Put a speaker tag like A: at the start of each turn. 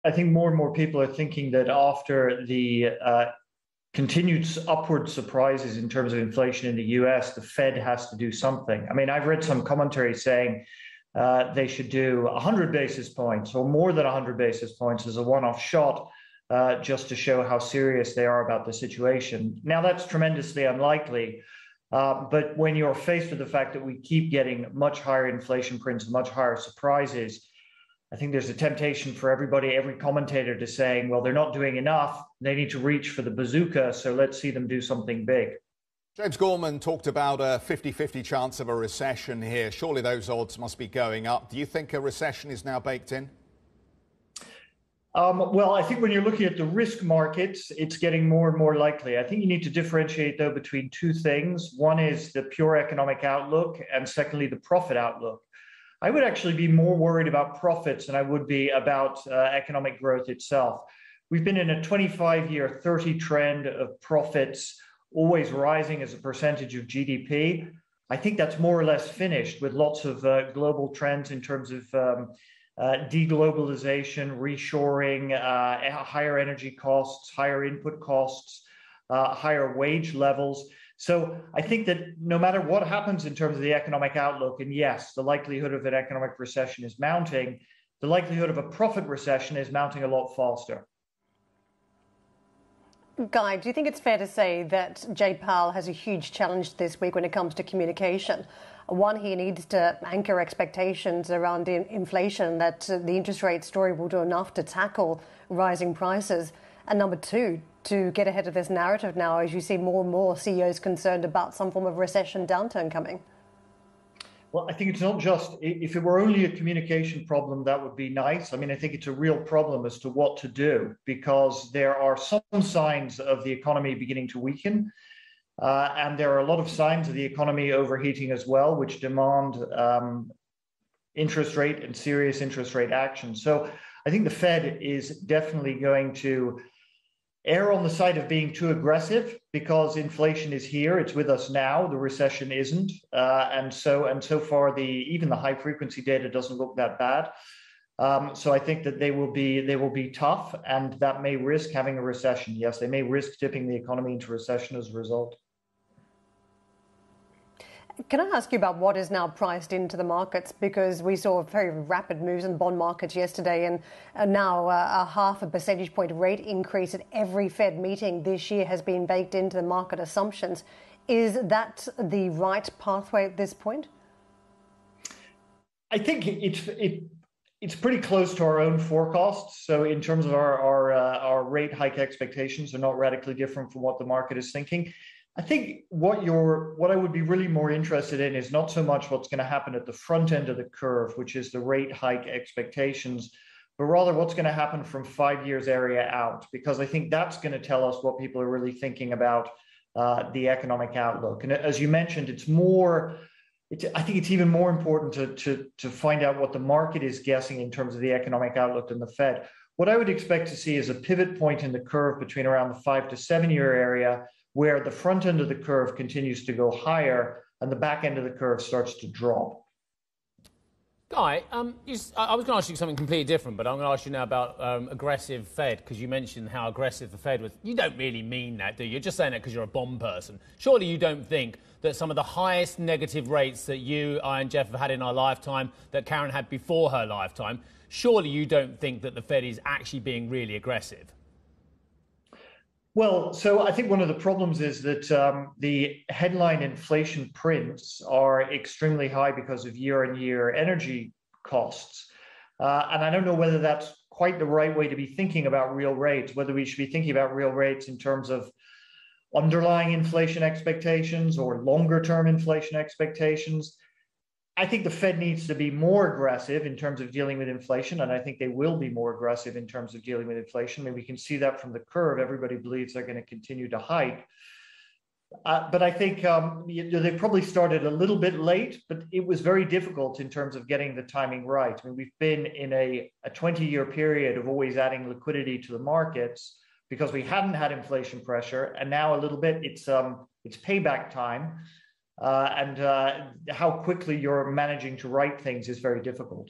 A: I think more and more people are thinking that after the continued upward surprises in terms of inflation in the US, the Fed has to do something. I mean, I've read some commentary saying they should do 100 basis points or more than 100 basis points as a one-off shot, just to show how serious they are about the situation. Now, that's tremendously unlikely. But when you're faced with the fact that we keep getting much higher inflation prints, much higher surprises, I think there's a temptation for everybody, every commentator, to saying, well, they're not doing enough. They need to reach for the bazooka. So let's see them do something big.
B: James Gorman talked about a 50-50 chance of a recession here. Surely those odds must be going up. Do you think a recession is now baked in?
A: Well, I think when you're looking at the risk markets, it's getting more and more likely. I think you need to differentiate, though, between two things. One is the pure economic outlook, and secondly, the profit outlook. I would actually be more worried about profits than I would be about economic growth itself. We've been in a 25-year, 30 trend of profits always rising as a percentage of GDP. I think that's more or less finished, with lots of global trends in terms of deglobalization, reshoring, higher energy costs, higher input costs, higher wage levels. So I think that no matter what happens in terms of the economic outlook, and yes, the likelihood of an economic recession is mounting, the likelihood of a profit recession is mounting a lot faster.
C: Guy, do you think it's fair to say that Jay Powell has a huge challenge this week when it comes to communication? One, he needs to anchor expectations around inflation, that the interest rate story will do enough to tackle rising prices. And number two, to get ahead of this narrative now, as you see more and more CEOs concerned about some form of recession downturn coming.
A: Well, I think it's not just, if it were only a communication problem, that would be nice. I mean, I think it's a real problem as to what to do, because there are some signs of the economy beginning to weaken. And there are a lot of signs of the economy overheating as well, which demand interest rate and serious interest rate action. So I think the Fed is definitely going to err on the side of being too aggressive, because inflation is here, it's with us now, the recession isn't. And so far, even the high frequency data doesn't look that bad. So I think that they will be tough, and that may risk having a recession. Yes, they may risk tipping the economy into recession as a result.
C: Can I ask you about what is now priced into the markets? Because we saw very rapid moves in bond markets yesterday, and now a 0.5 percentage point rate increase at every Fed meeting this year has been baked into the market assumptions. Is that the right pathway at this point?
A: I think it's pretty close to our own forecasts. So in terms of our rate hike expectations are not radically different from what the market is thinking. I think what I would be really more interested in is not so much what's going to happen at the front end of the curve, which is the rate hike expectations, but rather what's going to happen from 5 years area out, because I think that's going to tell us what people are really thinking about the economic outlook. And as you mentioned, I think it's even more important to find out what the market is guessing in terms of the economic outlook than the Fed. What I would expect to see is a pivot point in the curve between around the 5 to 7 year area, where the front end of the curve continues to go higher and the back end of the curve starts to drop.
D: Guy, I was going to ask you something completely different, but I'm going to ask you now about aggressive Fed, because you mentioned how aggressive the Fed was. You don't really mean that, do you? You're just saying that because you're a bond person. Surely you don't think that some of the highest negative rates that you, I and Jeff have had in our lifetime, that Karen had before her lifetime, surely you don't think that the Fed is actually being really aggressive?
A: Well, so I think one of the problems is that the headline inflation prints are extremely high because of year-on-year energy costs. And I don't know whether that's quite the right way to be thinking about real rates, whether we should be thinking about real rates in terms of underlying inflation expectations or longer-term inflation expectations. I think the Fed needs to be more aggressive in terms of dealing with inflation, and I think they will be more aggressive in terms of dealing with inflation. I mean, we can see that from the curve. Everybody believes they're going to continue to hike. But I think they probably started a little bit late, but it was very difficult in terms of getting the timing right. I mean, we've been in a 20-year period of always adding liquidity to the markets because we hadn't had inflation pressure, and now a little bit it's payback time. And how quickly you're managing to write things is very difficult.